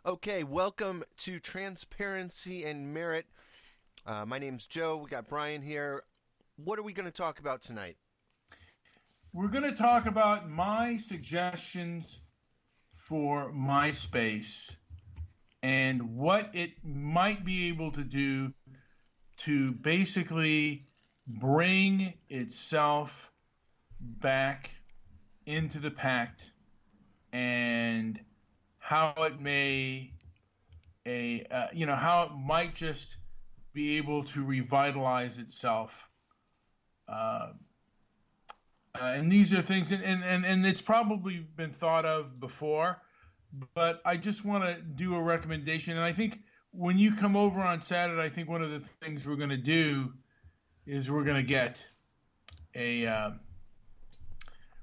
Okay, welcome to Transparency and Merit. My name's Joe. We got Brian here. What are we going to talk about tonight? We're going to talk about my suggestions for MySpace and what it might be able to do to basically bring itself back into the pact and how it may how it might just be able to revitalize itself. And these are things, and it's probably been thought of before, but I just want to do a recommendation. And I think when you come over on Saturday, I think one of the things we're going to do is we're going to get we're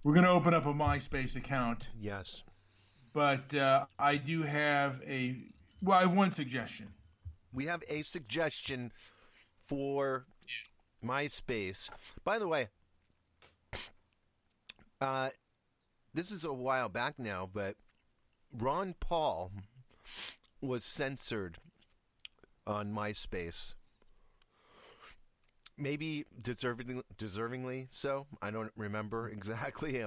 going to open up a MySpace account. Yes. But I do have I have one suggestion. We have a suggestion for MySpace. By the way, this is a while back now, but Ron Paul was censored on MySpace. Maybe deservingly so. I don't remember exactly.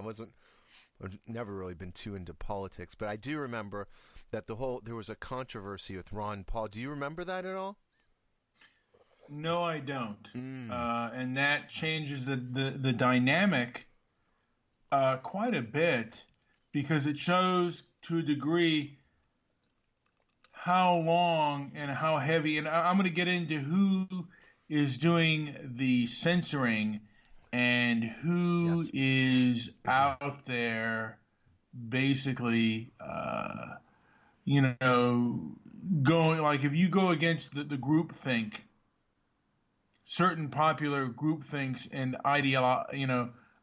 I've never really been too into politics, but I do remember that there was a controversy with Ron Paul. Do you remember that at all? No, I don't. And that changes the dynamic quite a bit, because it shows to a degree how long and how heavy, and I'm going to get into who is doing the censoring and who is out there basically, going, like, if you go against the group think, certain popular group thinks and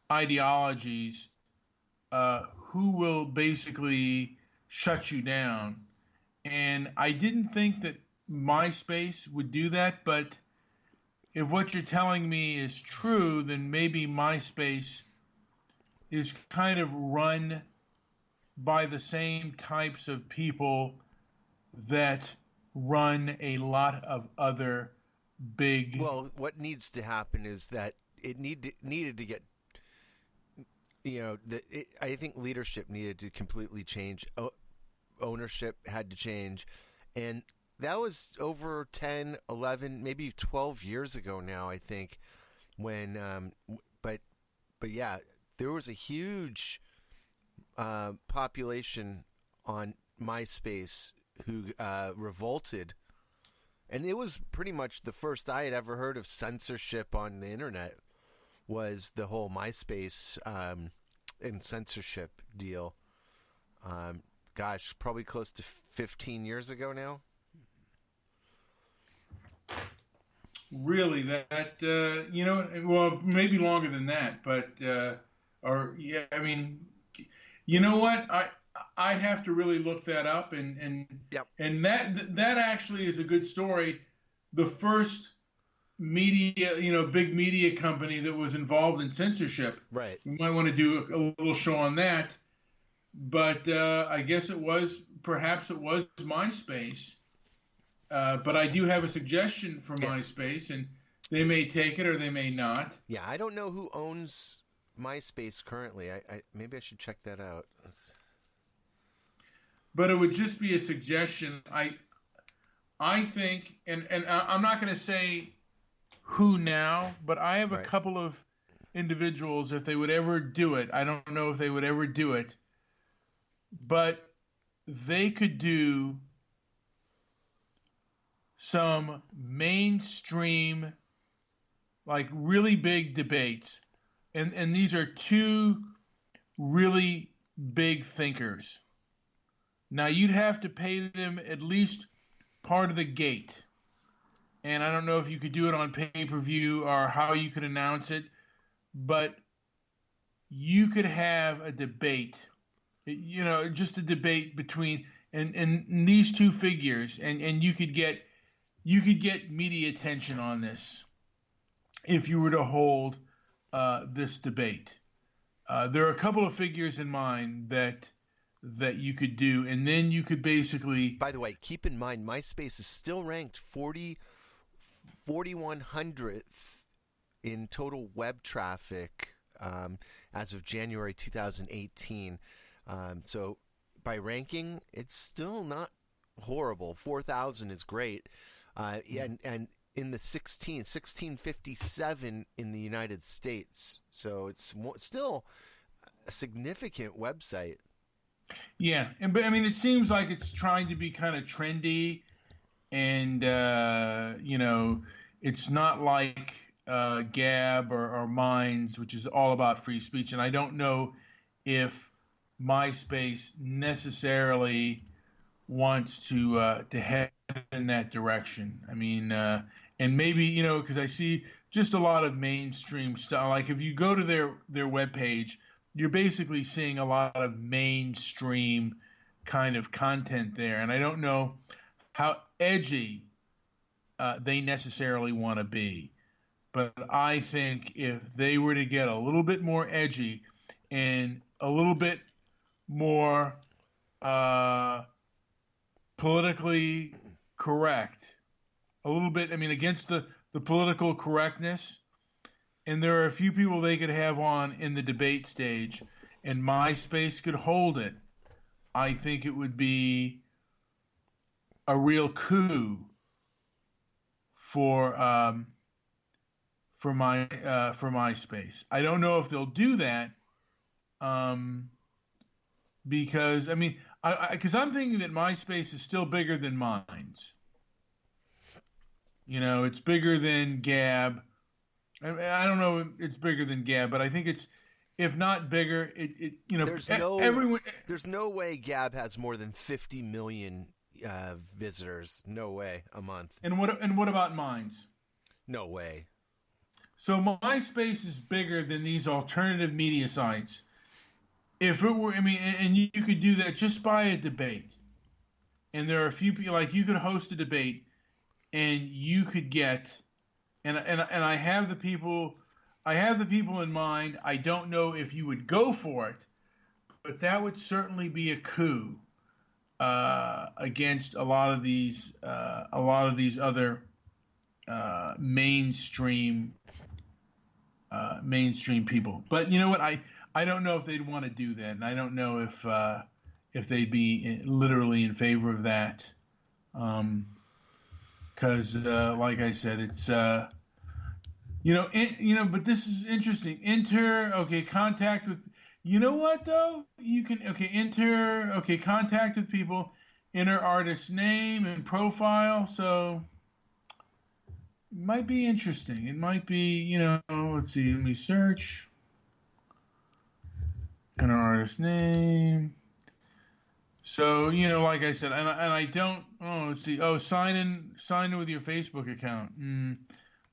ideologies, who will basically shut you down. And I didn't think that MySpace would do that, but if what you're telling me is true, then maybe MySpace is kind of run by the same types of people that run a lot of other big... Well, what needs to happen is that it needed to get... I think leadership needed to completely change. Ownership had to change. And that was over 10, 11, maybe 12 years ago now, I think, when, but yeah, there was a huge population on MySpace who revolted. And it was pretty much the first I had ever heard of censorship on the internet, was the whole MySpace and censorship deal. Gosh, probably close to 15 years ago now. Really, well, maybe longer than that, but I mean, you know what? I'd have to really look that up, and that actually is a good story. The first media, big media company that was involved in censorship. Right. We might want to do a little show on that. But I guess perhaps it was MySpace. But I do have a suggestion for MySpace, and they may take it or they may not. Yeah, I don't know who owns MySpace currently. Maybe I should check that out. But it would just be a suggestion. I think, and I'm not going to say who now, but I have a couple of individuals, if they would ever do it. I don't know if they would ever do it, but they could do some mainstream, like, really big debates. And these are two really big thinkers. Now, you'd have to pay them at least part of the gate. And I don't know if you could do it on pay-per-view or how you could announce it, but you could have a debate, just a debate between and these two figures, and you could get media attention on this if you were to hold this debate. There are a couple of figures in mind that that you could do, and then you could basically. By the way, keep in mind, MySpace is still ranked 4,100th in total web traffic as of January 2018. So by ranking, it's still not horrible. 4,000 is great. And in the 1657 in the United States. So it's still a significant website. Yeah, but I mean, it seems like it's trying to be kind of trendy, and it's not like Gab or Minds, which is all about free speech. And I don't know if MySpace necessarily wants to head in that direction. I mean, and maybe because I see just a lot of mainstream stuff. Like if you go to their webpage, you're basically seeing a lot of mainstream kind of content there. And I don't know how edgy they necessarily want to be. But I think if they were to get a little bit more edgy and a little bit more politically correct, a little bit, against the political correctness, and there are a few people they could have on in the debate stage, and MySpace could hold it, I think it would be a real coup for MySpace. I don't know if they'll do that, because because I'm thinking that MySpace is still bigger than Minds. It's bigger than Gab. I don't know if it's bigger than Gab, but I think it's, if not bigger, there's no way Gab has more than 50 million visitors. No way a month. And what about Minds? No way. So MySpace is bigger than these alternative media sites. If it were, and you could do that just by a debate. And there are a few people, like you could host a debate, and you could get. And I have the people in mind. I don't know if you would go for it, but that would certainly be a coup against a lot of these other mainstream people. But you know what? I don't know if they'd want to do that, and I don't know if they'd be literally in favor of that. Because, like I said, it's but this is interesting. Contact with. You know what though? You can contact with people, enter artist name and profile. So it might be interesting. It might be, let's see. Let me search. Enter artist name. So, like I said, and I don't, let's see. Oh, sign in with your Facebook account.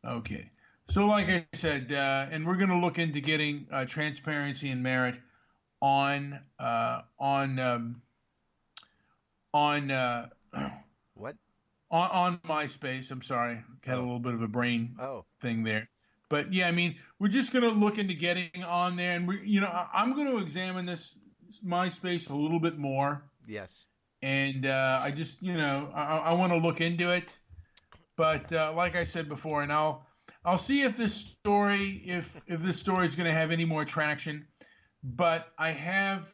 Okay. So, like I said, and we're going to look into getting transparency and merit on what? On MySpace. I'm sorry. Had a little bit of a brain thing there. But yeah, we're just going to look into getting on there, and I'm going to examine this MySpace a little bit more. Yes. And I just, I want to look into it. But like I said before, and I'll see if this story, if this story is going to have any more traction. But I have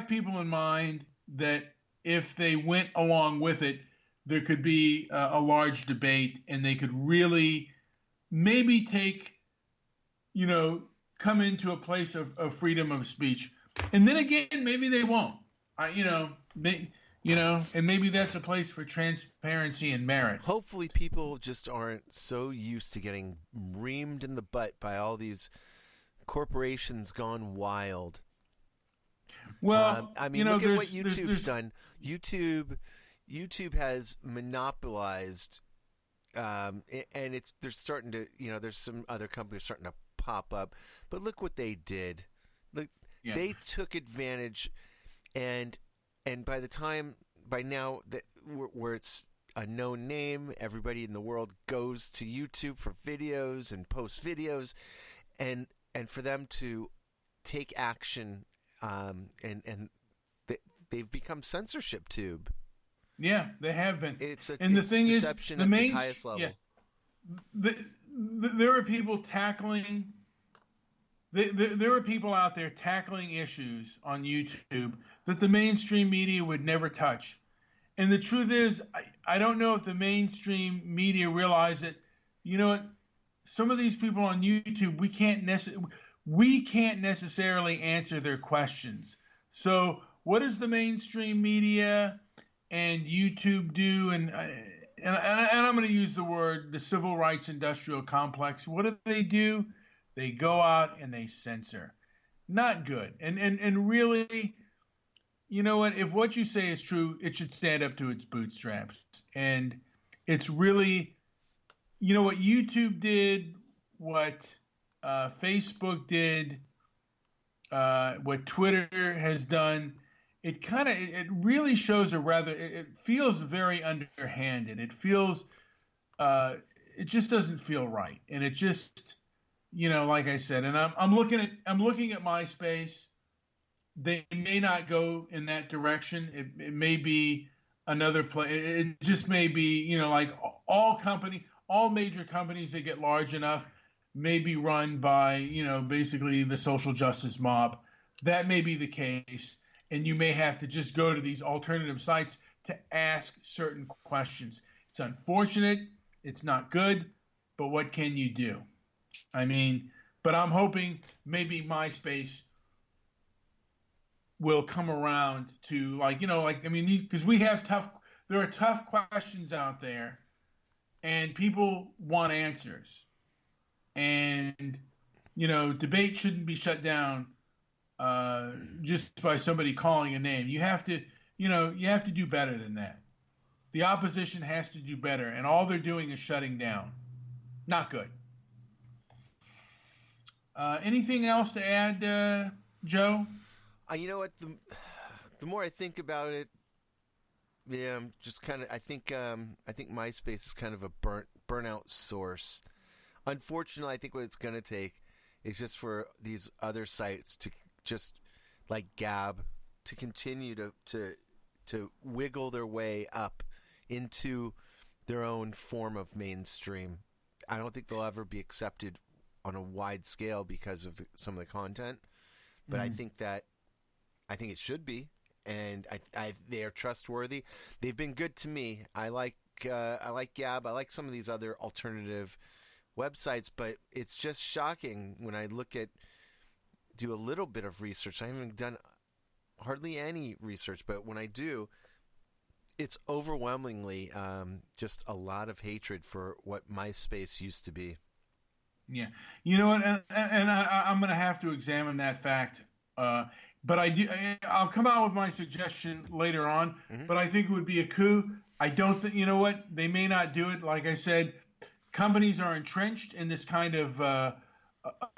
people in mind that if they went along with it, there could be a large debate, and they could really maybe take, come into a place of freedom of speech. And then again, maybe they won't. And maybe that's a place for transparency and merit. Hopefully people just aren't so used to getting reamed in the butt by all these corporations gone wild. Well, look at what YouTube's done. YouTube has monopolized, and they're starting to, there's some other companies starting to pop up. But look what they did. They took advantage, and by now that where it's a known name, everybody in the world goes to YouTube for videos and post videos, and for them to take action and they've become censorship tube. Yeah, they have been. And the thing deception is, at the highest level. Yeah, there are people tackling. There are people out there tackling issues on YouTube that the mainstream media would never touch. And the truth is, I don't know if the mainstream media realize that, you know what, some of these people on YouTube, we can't necessarily answer their questions. So what does the mainstream media and YouTube do? And I'm going to use the civil rights industrial complex. What do? They go out and they censor. Not good. And really, you know what? If what you say is true, it should stand up to its bootstraps. And it's really, you know, what YouTube did, what Facebook did, what Twitter has done. It really shows it feels very underhanded. It feels, it just doesn't feel right. And it just, you know, like I said, and I'm looking at MySpace. They may not go in that direction. It may be another play. It just may be, you know, like all major companies that get large enough may be run by, you know, basically the social justice mob. That may be the case. And you may have to just go to these alternative sites to ask certain questions. It's unfortunate. It's not good. But what can you do? I mean, but I'm hoping maybe MySpace will come around to, like, you know, like, I mean, because there are tough questions out there and people want answers. And, you know, debate shouldn't be shut down just by somebody calling a name. You have to do better than that. The opposition has to do better, and all they're doing is shutting down. Not good. Anything else to add, Joe? You know what? The more I think about it, yeah, I'm just kind of. I think MySpace is kind of a burnout source. Unfortunately, I think what it's going to take is just for these other sites to just like Gab to continue to wiggle their way up into their own form of mainstream. I don't think they'll ever be accepted on a wide scale because of some of the content, but I think it should be, and they are trustworthy. They've been good to me. I like Gab. I like some of these other alternative websites, but it's just shocking when I do a little bit of research. I haven't done hardly any research, but when I do, it's overwhelmingly just a lot of hatred for what MySpace used to be. Yeah, you know what, and I'm going to have to examine that fact. But I'll come out with my suggestion later on. Mm-hmm. But I think it would be a coup. I don't think, you know what, they may not do it. Like I said, companies are entrenched in this kind of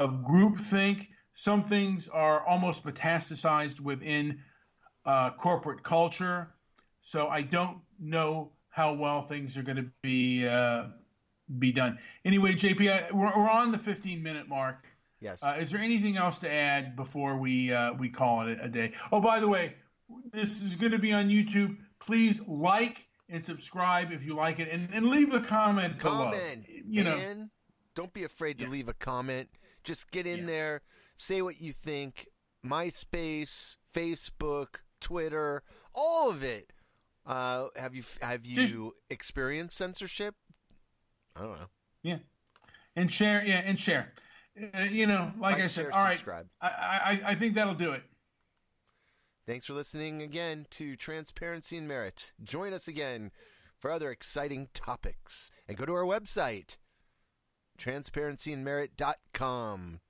groupthink. Some things are almost metastasized within corporate culture. So I don't know how well things are going to be done. Anyway, JP, we're on the 15-minute mark. Yes. Is there anything else to add before we call it a day? Oh, by the way, this is going to be on YouTube. Please like and subscribe if you like it, and leave a comment below. You know, don't be afraid to leave a comment. Just get in there, say what you think. MySpace, Facebook, Twitter, all of it. Have you experienced censorship? I don't know. Yeah, and share. Yeah, and share. You know, like I said, all right. Subscribe. I think that'll do it. Thanks for listening again to Transparency and Merit. Join us again for other exciting topics. And go to our website, transparencyandmerit.com.